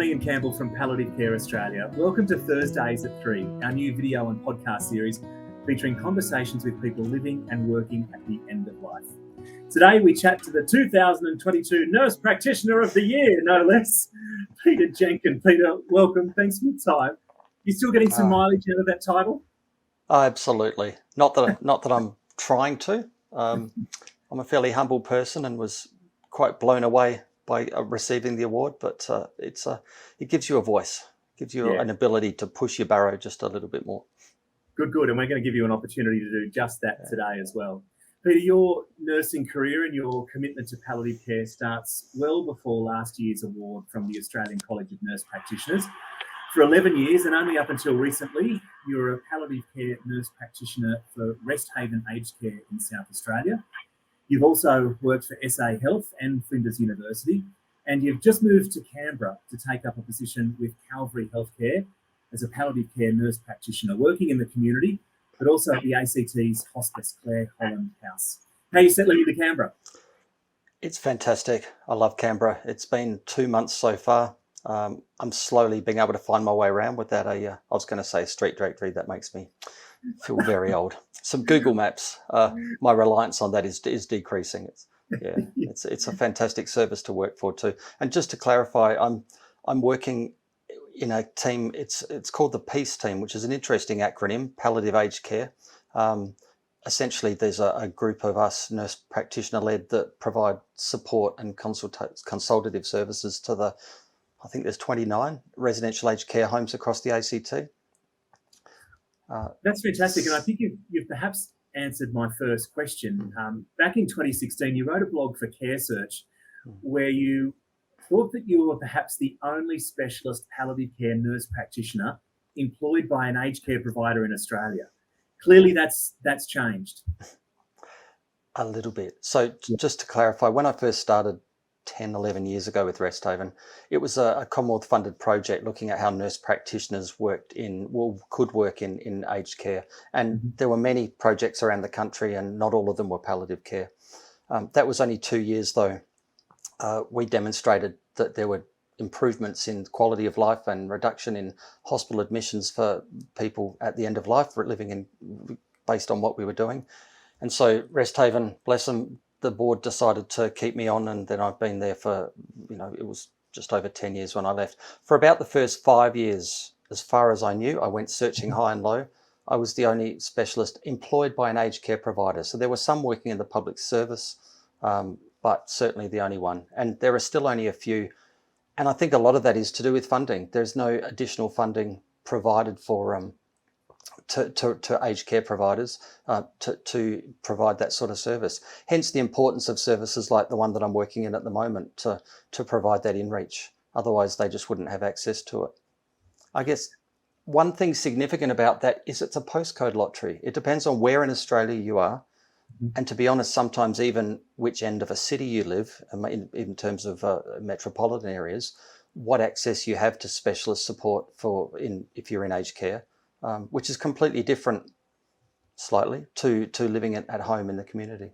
Ian Campbell from Palliative Care Australia. Welcome to Thursdays at 3, our new video and podcast series featuring conversations with people living and working at the end of life. Today we chat to the 2022 Nurse Practitioner of the Year, no less, Peter Jenkins. Peter, welcome. Thanks for your time. You still getting some mileage out of that title? Absolutely. Not that I'm trying to. I'm a fairly humble person and was quite blown away by receiving the award, but it gives you a voice, gives you an ability to push your barrow just a little bit more. Good. And we're going to give you an opportunity to do just that today as well. Peter, your nursing career and your commitment to palliative care starts well before last year's award from the Australian College of Nurse Practitioners. For 11 years, and only up until recently, you're a palliative care nurse practitioner for Rest Haven Aged Care in South Australia. You've also worked for SA Health and Flinders University, and you've just moved to Canberra to take up a position with Calvary Healthcare as a palliative care nurse practitioner, working in the community, but also at the ACT's Hospice Clare Holland House. How are you settling into Canberra? It's fantastic. I love Canberra. It's been 2 months so far. I'm slowly being able to find my way around without I was going to say street directory. That makes me feel very old. Some Google Maps. My reliance on that is decreasing. It's a fantastic service to work for too. And just to clarify, I'm working in a team. It's called the PEACE team, which is an interesting acronym, Palliative Aged Care. Essentially, there's a group of us, nurse practitioner-led, that provide support and consultative services to I think there's 29 residential aged care homes across the ACT. That's fantastic. And I think you've perhaps answered my first question. Back in 2016, you wrote a blog for Care Search where you thought that you were perhaps the only specialist palliative care nurse practitioner employed by an aged care provider in Australia. Clearly, that's changed. A little bit. So just to clarify, when I first started 10, 11 years ago with Rest Haven, it was a Commonwealth-funded project looking at how nurse practitioners could work in aged care. And there were many projects around the country and not all of them were palliative care. That was only 2 years though. We demonstrated that there were improvements in quality of life and reduction in hospital admissions for people at the end of life based on what we were doing. And so Rest Haven, bless them, the board decided to keep me on, and then I've been there for, it was just over 10 years when I left. For about the first 5 years, as far as I knew, I went searching high and low. I was the only specialist employed by an aged care provider. So there were some working in the public service, but certainly the only one. And there are still only a few. And I think a lot of that is to do with funding. There's no additional funding provided for to aged care providers to provide that sort of service. Hence the importance of services like the one that I'm working in at the moment to provide that in reach. Otherwise, they just wouldn't have access to it. I guess one thing significant about that is it's a postcode lottery. It depends on where in Australia you are. And to be honest, sometimes even which end of a city you live, in terms of metropolitan areas, what access you have to specialist support if you're in aged care. Which is completely different, slightly, to living at home in the community.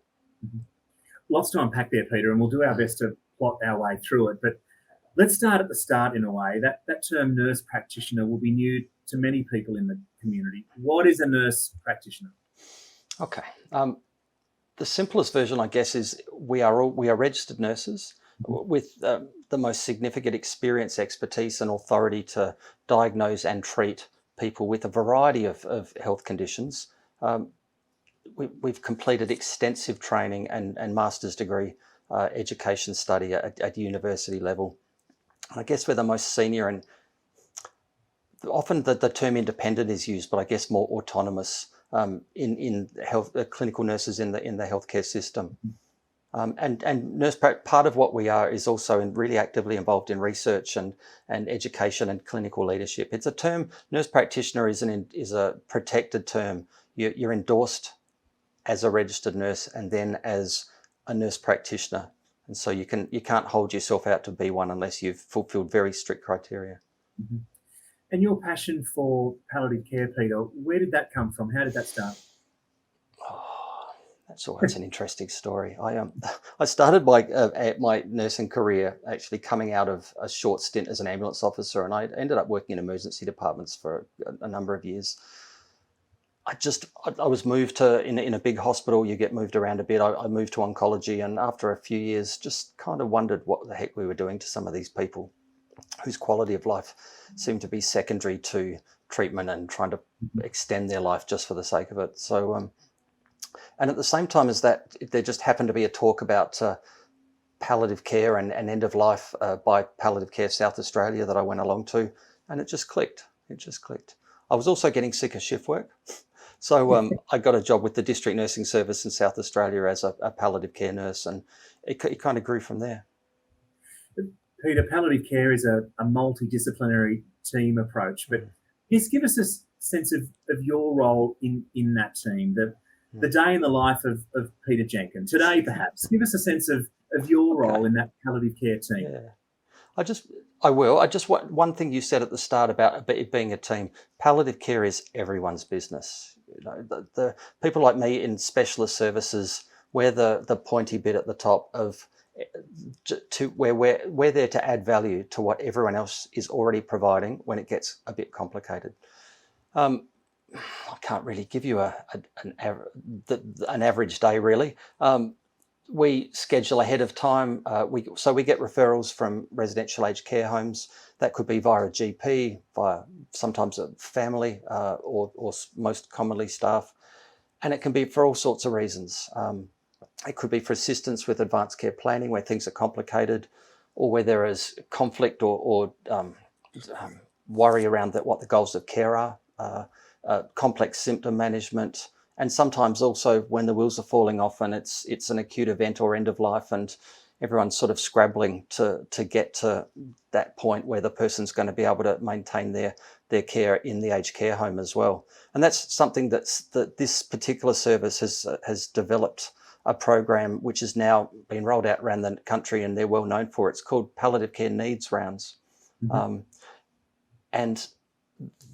Lots to unpack there, Peter, and we'll do our best to plot our way through it. But let's start at the start in a way. That term nurse practitioner will be new to many people in the community. What is a nurse practitioner? Okay. The simplest version, I guess, is we are registered nurses with the most significant experience, expertise and authority to diagnose and treat people with a variety of health conditions. We've completed extensive training and master's degree education study at university level. I guess we're the most senior, and often the term independent is used, but I guess more autonomous in health clinical nurses in the healthcare system. And nurse part of what we are is also really actively involved in research and education and clinical leadership. It's a term. Nurse practitioner is a protected term. You're endorsed as a registered nurse and then as a nurse practitioner, and so you can't hold yourself out to be one unless you've fulfilled very strict criteria. And your passion for palliative care, Peter, where did that come from? How did that start? That's an interesting story. I started my nursing career actually coming out of a short stint as an ambulance officer, and I ended up working in emergency departments for a number of years. I was moved to in a big hospital. You get moved around a bit. I moved to oncology, and after a few years, just kind of wondered what the heck we were doing to some of these people whose quality of life seemed to be secondary to treatment and trying to extend their life just for the sake of it. So, and at the same time as that, there just happened to be a talk about palliative care and end of life by Palliative Care South Australia that I went along to, and it just clicked. It just clicked. I was also getting sick of shift work. So I got a job with the District Nursing Service in South Australia as a palliative care nurse, and it kind of grew from there. Peter, palliative care is a multidisciplinary team approach, but just give us a sense of your role in that team, the day in the life of Peter Jenkins. Today, perhaps, give us a sense of your role in that palliative care team. Yeah. I will. One thing you said at the start about it being a team. Palliative care is everyone's business. You know, the people like me in specialist services, we're the pointy bit at the top of where we're there to add value to what everyone else is already providing when it gets a bit complicated. I can't really give you an average day, really. We schedule ahead of time. We get referrals from residential aged care homes. That could be via a GP, via sometimes a family, or most commonly staff. And it can be for all sorts of reasons. It could be for assistance with advanced care planning where things are complicated, or where there is conflict or worry around what the goals of care are, complex symptom management, and sometimes also when the wheels are falling off and it's an acute event or end of life and everyone's sort of scrabbling to get to that point where the person's going to be able to maintain their care in the aged care home as well. And that's something that this particular service has developed a program which has now been rolled out around the country, and they're well known for it. It's called Palliative Care Needs Rounds. And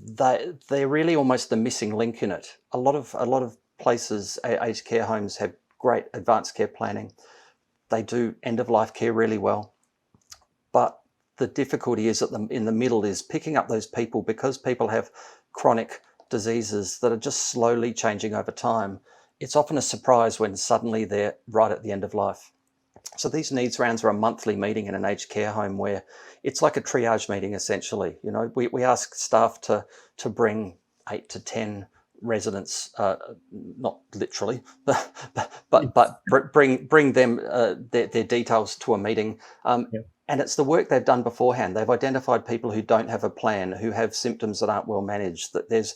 they're really almost the missing link in it. A lot of places, aged care homes, have great advanced care planning. They do end of life care really well, but the difficulty is in the middle is picking up those people, because people have chronic diseases that are just slowly changing over time. It's often a surprise when suddenly they're right at the end of life. So these needs rounds are a monthly meeting in an aged care home where it's like a triage meeting, essentially. You know, we ask staff to bring 8 to 10 residents, not literally, but bring them their details to a meeting. And it's the work they've done beforehand. They've identified people who don't have a plan, who have symptoms that aren't well managed, that there's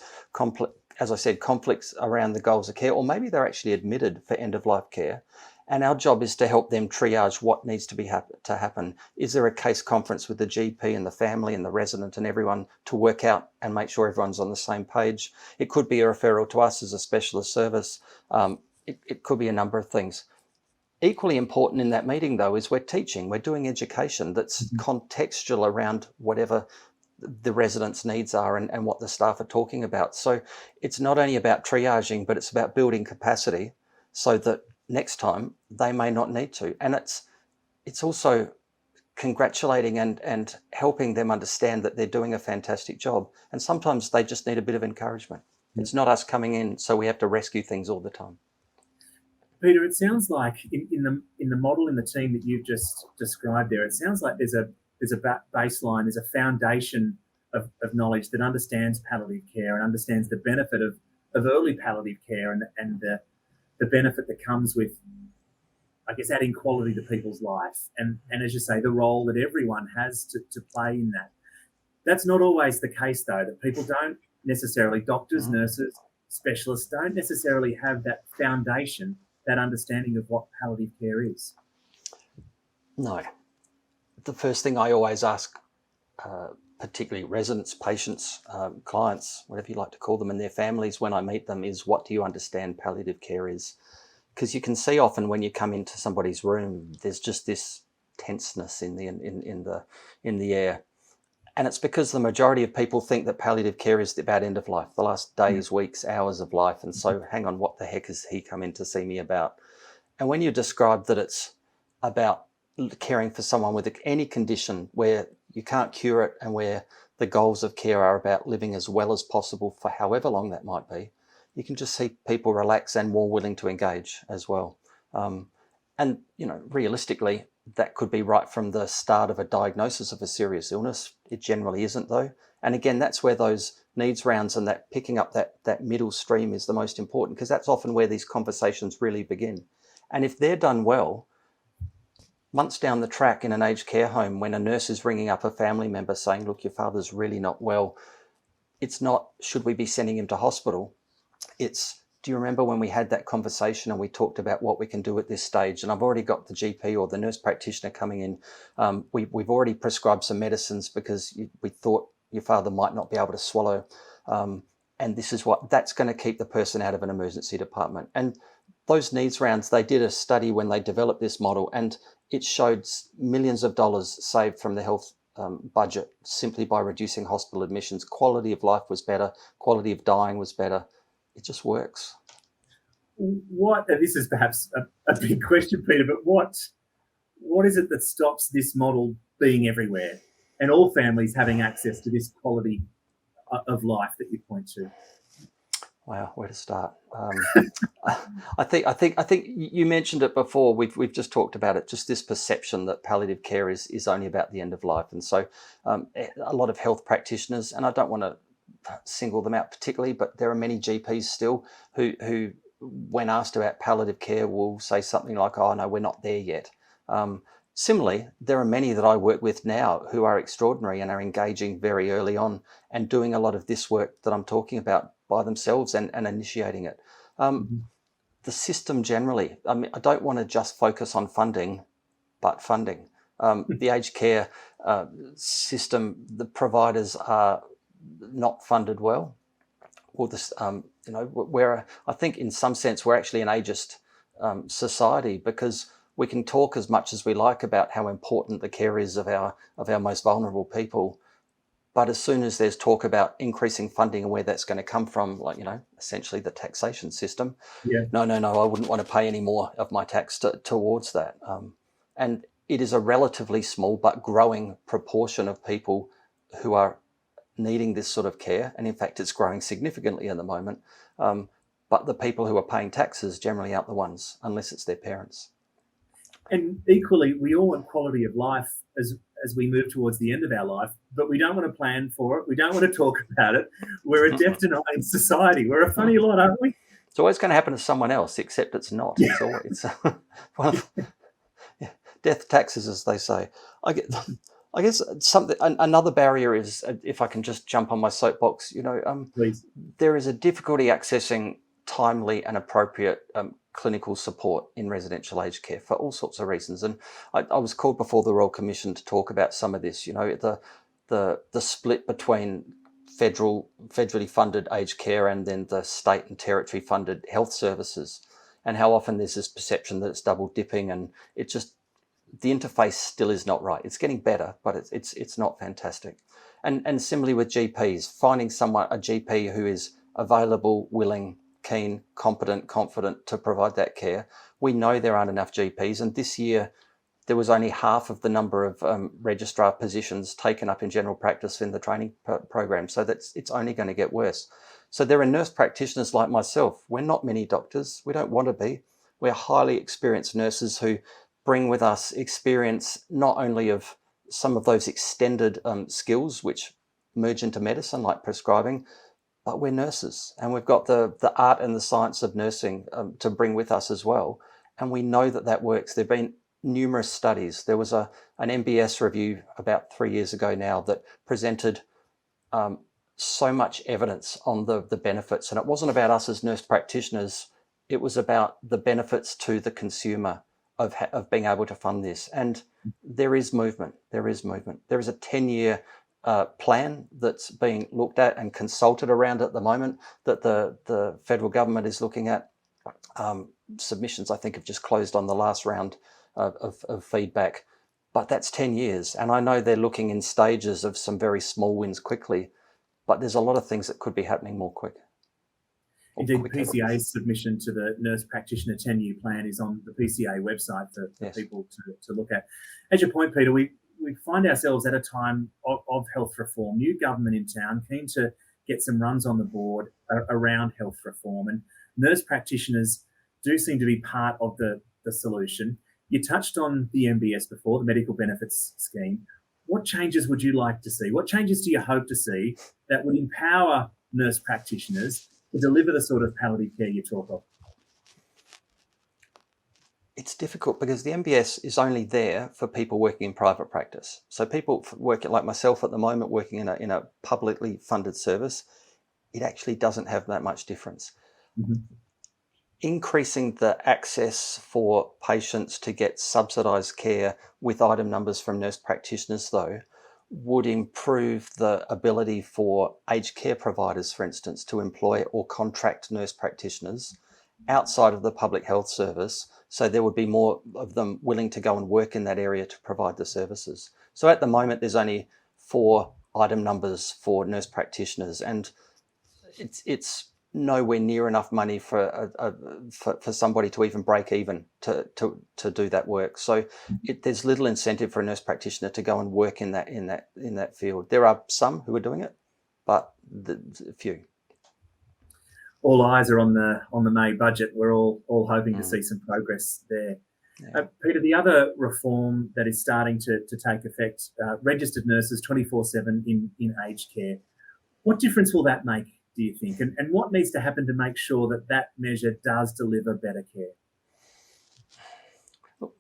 as I said, conflicts around the goals of care, or maybe they're actually admitted for end-of-life care. And our job is to help them triage what needs to happen. Is there a case conference with the GP and the family and the resident and everyone to work out and make sure everyone's on the same page? It could be a referral to us as a specialist service. It could be a number of things. Equally important in that meeting, though, is we're teaching, we're doing education that's contextual around whatever the residents' needs are and what the staff are talking about. So it's not only about triaging, but it's about building capacity so that next time they may not need to. And it's also congratulating and helping them understand that they're doing a fantastic job. And sometimes they just need a bit of encouragement. It's not us coming in so we have to rescue things all the time. Peter, it sounds like in the model, in the team that you've just described there, it sounds like there's a baseline, there's a foundation of knowledge that understands palliative care and understands the benefit of early palliative care and the benefit that comes with, I guess, adding quality to people's life. And as you say, the role that everyone has to play in that. That's not always the case, though, that people don't necessarily, doctors, nurses, specialists, don't necessarily have that foundation, that understanding of what palliative care is. No. The first thing I always ask, particularly residents, patients, clients, whatever you like to call them, and their families when I meet them, is what do you understand palliative care is? Because you can see often when you come into somebody's room, there's just this tenseness in the air, And it's because the majority of people think that palliative care is about end of life, the last days, weeks, hours of life. And so, hang on, what the heck has he come in to see me about? And when you describe that it's about caring for someone with any condition where you can't cure it and where the goals of care are about living as well as possible for however long that might be, you can just see people relax and more willing to engage as well. And, you know, realistically, that could be right from the start of a diagnosis of a serious illness. It generally isn't, though. And again, that's where those needs rounds and that picking up that middle stream is the most important, because that's often where these conversations really begin. And if they're done well, months down the track in an aged care home, when a nurse is ringing up a family member saying, look, your father's really not well, it's not, should we be sending him to hospital? It's, do you remember when we had that conversation and we talked about what we can do at this stage? And I've already got the GP or the nurse practitioner coming in. We've already prescribed some medicines because we thought your father might not be able to swallow. And this is that's going to keep the person out of an emergency department. And those needs rounds, they did a study when they developed this model, and it showed millions of dollars saved from the health budget simply by reducing hospital admissions. Quality of life was better. Quality of dying was better. It just works. What, and this is perhaps a big question, Peter, but what is it that stops this model being everywhere and all families having access to this quality of life that you point to? Wow, where to start? I think you mentioned it before. We've just talked about it. Just this perception that palliative care is only about the end of life, and so a lot of health practitioners, and I don't want to single them out particularly, but there are many GPs still who when asked about palliative care, will say something like, "Oh no, we're not there yet." Similarly, there are many that I work with now who are extraordinary and are engaging very early on and doing a lot of this work that I'm talking about by themselves and initiating it. The system generally, I mean, I don't want to just focus on funding, but funding. The aged care system, the providers are not funded well. Or this, you know, where I think in some sense we're actually an ageist society, because we can talk as much as we like about how important the care is of our most vulnerable people, but as soon as there's talk about increasing funding and where that's going to come from, like, you know, essentially the taxation system, no, I wouldn't want to pay any more of my tax towards that. And it is a relatively small but growing proportion of people who are needing this sort of care, and in fact it's growing significantly at the moment. But the people who are paying taxes generally aren't the ones, unless it's their parents. And equally, we all want quality of life as we move towards the end of our life, but we don't want to plan for it. We don't want to talk about it. We're a death-denying society. We're a funny lot, aren't we? It's always going to happen to someone else, except it's not. It's death taxes, as they say. I guess another barrier is, if I can just jump on my soapbox, you know, there is a difficulty accessing timely and appropriate clinical support in residential aged care for all sorts of reasons. And I was called before the Royal Commission to talk about some of this, you know, the split between federally funded aged care and then the state and territory funded health services, and how often there's this perception that it's double dipping, and it just, the interface still is not right. It's getting better, but it's not fantastic. And similarly with GPs, finding a GP who is available, willing, keen, competent, confident to provide that care. We know there aren't enough GPs, and this year there was only half of the number of registrar positions taken up in general practice in the training program, so it's only going to get worse. So there are nurse practitioners like myself. We're not many doctors. We don't want to be. We're highly experienced nurses who bring with us experience not only of some of those extended skills which merge into medicine, like prescribing, but we're nurses, and we've got the art and the science of nursing to bring with us as well. And we know that works. There have been numerous studies. There was an MBS review about 3 years ago now that presented so much evidence on the benefits. And it wasn't about us as nurse practitioners. It was about the benefits to the consumer of being able to fund this. And there is movement. There is movement. There is a 10-year plan that's being looked at and consulted around at the moment that the federal government is looking at. Submissions, I think, have just closed on the last round of feedback. But that's 10 years. And I know they're looking in stages of some very small wins quickly, but there's a lot of things that could be happening more quick. Indeed, Quicker. PCA's submission to the Nurse Practitioner 10-year plan is on the PCA website for Yes. people to look at. As your point, Peter, we find ourselves at a time of health reform, new government in town, keen to get some runs on the board around health reform. And nurse practitioners do seem to be part of the solution. You touched on the MBS before, the Medical Benefits Scheme. What changes would you like to see? What changes do you hope to see that would empower nurse practitioners to deliver the sort of palliative care you talk of? It's difficult because the MBS is only there for people working in private practice. So people working like myself at the moment, working in a publicly funded service, it actually doesn't have that much difference. Mm-hmm. Increasing the access for patients to get subsidised care with item numbers from nurse practitioners, though, would improve the ability for aged care providers, for instance, to employ or contract nurse practitioners outside of the public health service. So there would be more of them willing to go and work in that area to provide the services. So at the moment, there's only 4 item numbers for nurse practitioners, and it's nowhere near enough money for somebody to even break even to do that work. So there's little incentive for a nurse practitioner to go and work in that field. There are some who are doing it, but a few. All eyes are on the May budget. We're all hoping to see some progress there. Yeah. Peter, the other reform that is starting to take effect, registered nurses 24/7 in aged care. What difference will that make, do you think? And what needs to happen to make sure that measure does deliver better care?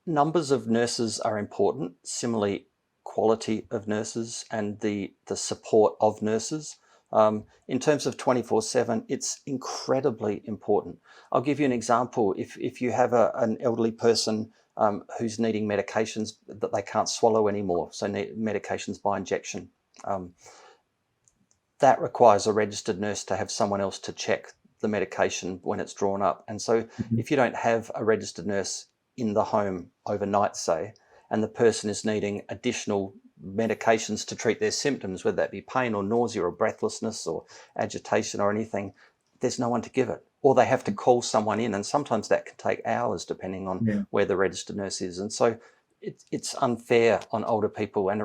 Numbers of nurses are important. Similarly, quality of nurses and the support of nurses. In terms of 24/7, it's incredibly important. I'll give you an example. If you have an elderly person who's needing medications that they can't swallow anymore, so need medications by injection, that requires a registered nurse to have someone else to check the medication when it's drawn up. And so if you don't have a registered nurse in the home overnight, say, and the person is needing additional medications to treat their symptoms, whether that be pain or nausea or breathlessness or agitation or anything, there's no one to give it. Or they have to call someone in, and sometimes that can take hours depending on where the registered nurse is. And so it's unfair on older people, and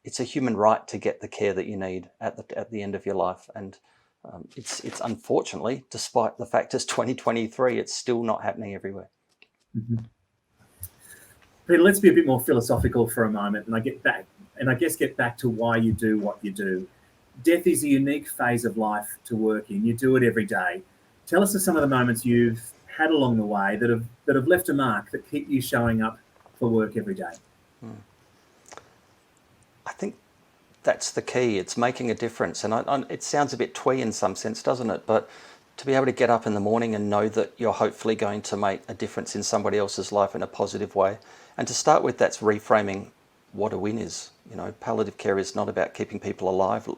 it's a human right to get the care that you need at the end of your life. And it's unfortunately, despite the fact it's 2023, it's still not happening everywhere. Mm-hmm. Peter, let's be a bit more philosophical for a moment, and get back to why you do what you do. Death is a unique phase of life to work in. You do it every day. Tell us of some of the moments you've had along the way that have left a mark, that keep you showing up for work every day. I think that's the key. It's making a difference. And it sounds a bit twee in some sense, doesn't it? But to be able to get up in the morning and know that you're hopefully going to make a difference in somebody else's life in a positive way. And to start with, that's reframing what a win is. You know, palliative care is not about keeping people alive.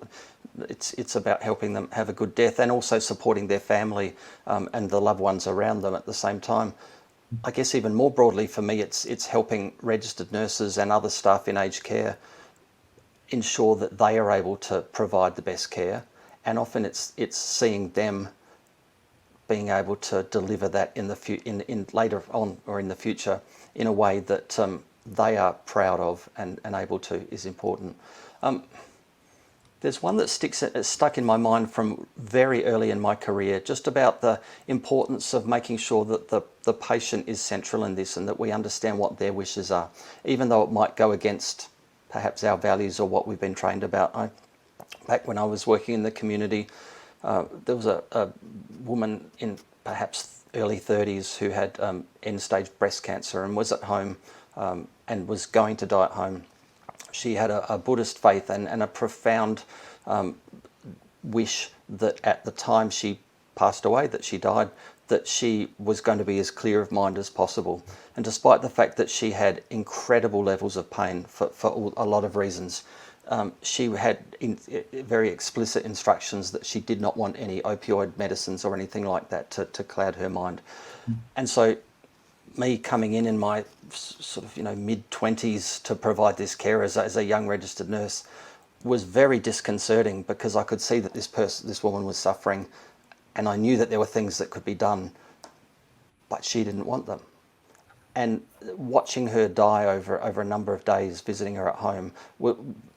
It's about helping them have a good death, and also supporting their family and the loved ones around them at the same time. I guess even more broadly for me, it's helping registered nurses and other staff in aged care ensure that they are able to provide the best care. And often it's seeing them being able to deliver that in later on or in the future in a way that they are proud of and able to is important. There's one that stuck in my mind from very early in my career, just about the importance of making sure that the patient is central in this, and that we understand what their wishes are, even though it might go against perhaps our values or what we've been trained about. Back when I was working in the community, there was a woman in perhaps early 30s who had end-stage breast cancer and was at home and was going to die at home. She had a Buddhist faith and a profound wish that at the time she passed away, that she died, that she was going to be as clear of mind as possible. And despite the fact that she had incredible levels of pain for a lot of reasons, she had very explicit instructions that she did not want any opioid medicines or anything like that to cloud her mind. And so me coming in my sort of, mid-20s to provide this care as a young registered nurse was very disconcerting, because I could see that this woman was suffering, and I knew that there were things that could be done, but she didn't want them. And watching her die over a number of days, visiting her at home,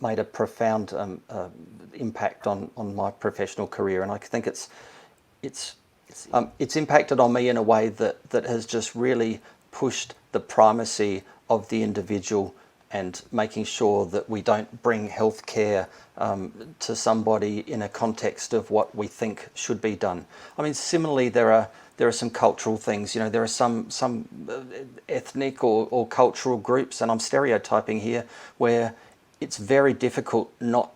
made a profound impact on my professional career. And I think it's impacted on me in a way that has just really pushed the primacy of the individual, and making sure that we don't bring healthcare to somebody in a context of what we think should be done. I mean, similarly, there are some cultural things. There are some ethnic or cultural groups, and I'm stereotyping here, where it's very difficult not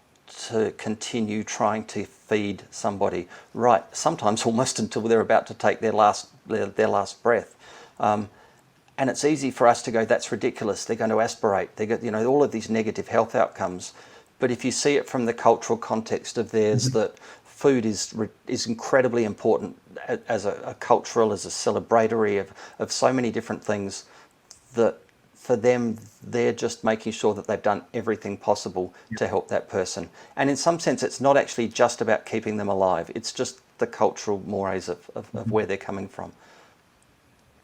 to continue trying to feed somebody, right? Sometimes almost until they're about to take their last breath. And it's easy for us to go, that's ridiculous, they're going to aspirate, they get, all of these negative health outcomes. But if you see it from the cultural context of theirs, that food is incredibly important as a cultural, as a celebratory of so many different things, that for them, they're just making sure that they've done everything possible to help that person. And in some sense, it's not actually just about keeping them alive, it's just the cultural mores of where they're coming from.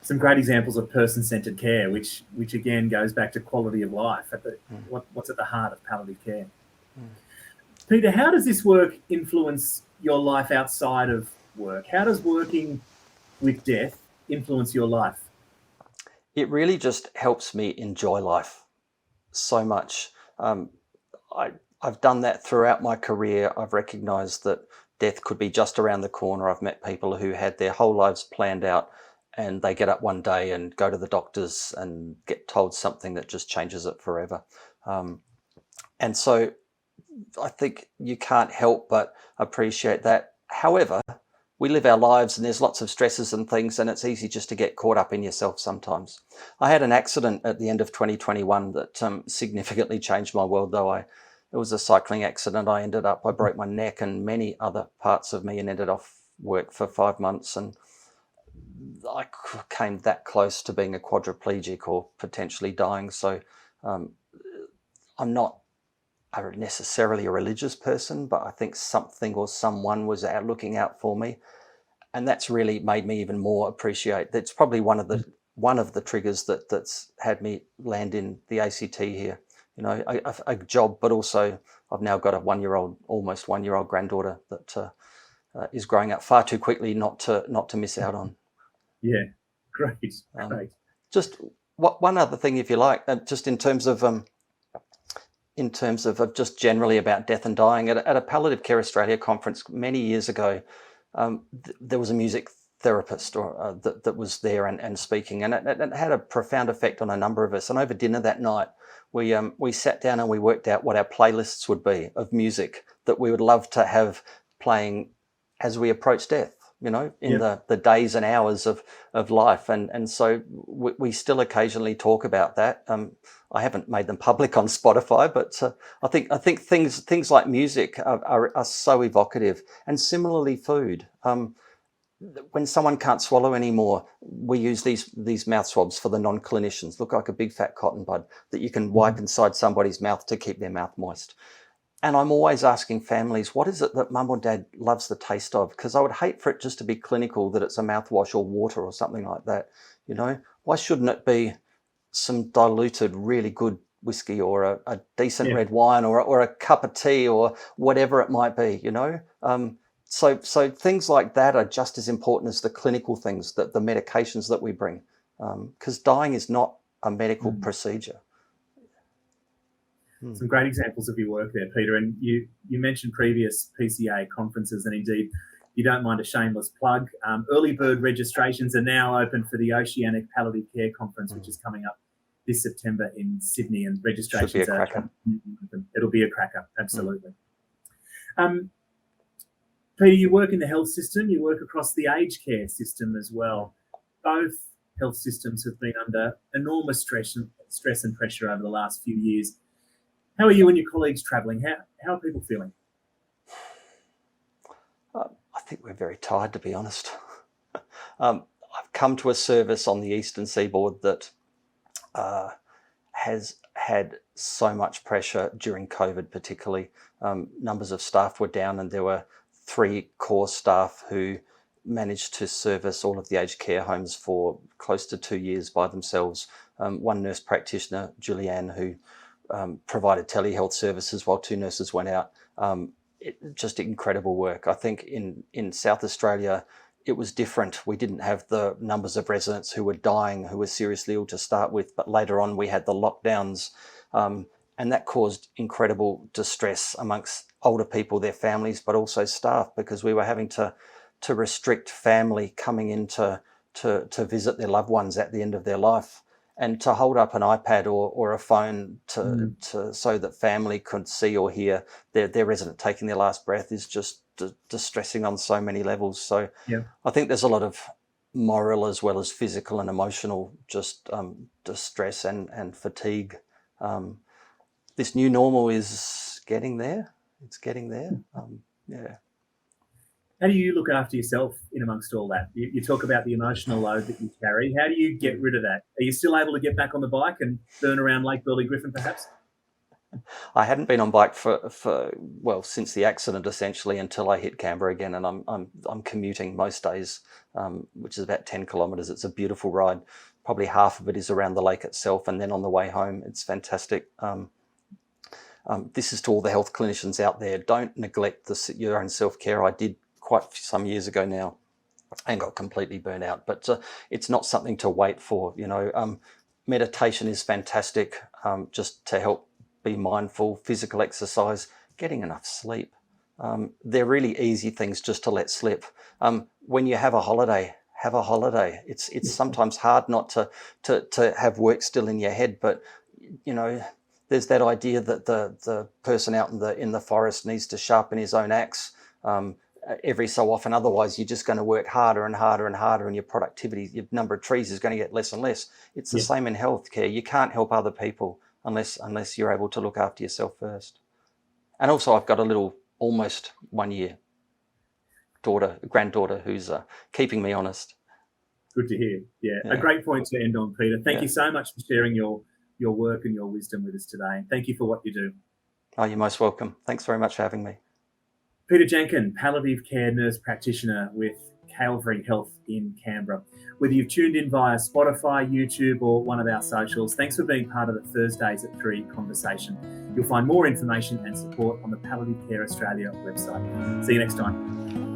Some great examples of person-centered care, which again goes back to quality of life, what's at the heart of palliative care. Peter, how does this work influence your life outside of work? How does working with death influence your life? It really just helps me enjoy life so much. I've done that throughout my career. I've recognised that death could be just around the corner. I've met people who had their whole lives planned out, and they get up one day and go to the doctors and get told something that just changes it forever. And so I think you can't help but appreciate that. However, we live our lives and there's lots of stresses and things, and it's easy just to get caught up in yourself sometimes. I had an accident at the end of 2021 that significantly changed my world, though. It was a cycling accident. I broke my neck and many other parts of me, and ended off work for 5 months. And I came that close to being a quadriplegic or potentially dying. So I'm not necessarily a religious person, but I think something or someone was out looking out for me, and that's really made me even more appreciate. That's probably one of the triggers that's had me land in the ACT here. A job, but also I've now got a almost one-year-old granddaughter that is growing up far too quickly not to miss out on. Yeah, great. Just one other thing, if you like, just in terms of just generally about death and dying. At a Palliative Care Australia conference many years ago, there was a music therapist that was there and speaking, and it had a profound effect on a number of us. And over dinner that night, we sat down and we worked out what our playlists would be of music that we would love to have playing as we approach death. In the days and hours of life. And so we still occasionally talk about that. I haven't made them public on Spotify, but I think things like music are so evocative. And similarly, food. When someone can't swallow anymore, we use these mouth swabs for the non-clinicians. Look like a big fat cotton bud that you can wipe inside somebody's mouth to keep their mouth moist. And I'm always asking families, what is it that mum or dad loves the taste of? Because I would hate for it just to be clinical, that it's a mouthwash or water or something like that. Why shouldn't it be some diluted, really good whiskey, or a decent red wine, or a cup of tea, or whatever it might be, So things like that are just as important as the clinical things, the medications that we bring, because dying is not a medical procedure. Some great examples of your work there, Peter. And you mentioned previous PCA conferences, and indeed, you don't mind a shameless plug. Early bird registrations are now open for the Oceanic Palliative Care Conference, which is coming up this September in Sydney, and registrations Should be a cracker. It'll be a cracker, absolutely. Peter, you work in the health system, you work across the aged care system as well. Both health systems have been under enormous stress and pressure over the last few years. How are you and your colleagues travelling? How are people feeling? I think we're very tired, to be honest. I've come to a service on the eastern seaboard that has had so much pressure during COVID, particularly. Numbers of staff were down, and there were 3 core staff who managed to service all of the aged care homes for close to 2 years by themselves. One nurse practitioner, Julianne, who provided telehealth services while 2 nurses went out. Just incredible work. I think in South Australia, it was different. We didn't have the numbers of residents who were dying, who were seriously ill to start with, but later on we had the lockdowns, and that caused incredible distress amongst older people, their families, but also staff, because we were having to restrict family coming in to visit their loved ones at the end of their life, and to hold up an iPad or a phone to so that family could see or hear their resident taking their last breath is just distressing on so many levels. So Yeah. I think there's a lot of moral as well as physical and emotional just distress and fatigue. This new normal is getting there. It's getting there. Yeah. How do you look after yourself in amongst all that? You talk about the emotional load that you carry. How do you get rid of that? Are you still able to get back on the bike and burn around Lake Burley Griffin, perhaps? I hadn't been on bike for since the accident, essentially, until I hit Canberra again, and I'm commuting most days, which is about 10 kilometres. It's a beautiful ride. Probably half of it is around the lake itself, and then on the way home, it's fantastic. This is to all the health clinicians out there: don't neglect your own self-care. I did quite some years ago now, and got completely burnt out. But it's not something to wait for. Meditation is fantastic, just to help be mindful. Physical exercise, getting enough sleep. They're really easy things just to let slip. When you have a holiday, have a holiday. It's sometimes hard not to have work still in your head, but there's that idea that the person out in the forest needs to sharpen his own axe every so often. Otherwise, you're just going to work harder and harder and harder, and your productivity, your number of trees is going to get less and less. It's the same in healthcare. You can't help other people unless you're able to look after yourself first. And also, I've got a little, almost 1 year granddaughter who's keeping me honest. Good to hear. Yeah, a great point to end on, Peter. Thank you so much for sharing your work and your wisdom with us today. Thank you for what you do. Oh, you're most welcome. Thanks very much for having me. Peter Jenkin, palliative care nurse practitioner with Calvary Health in Canberra. Whether you've tuned in via Spotify, YouTube, or one of our socials, thanks for being part of the Thursdays at 3 conversation. You'll find more information and support on the Palliative Care Australia website. See you next time.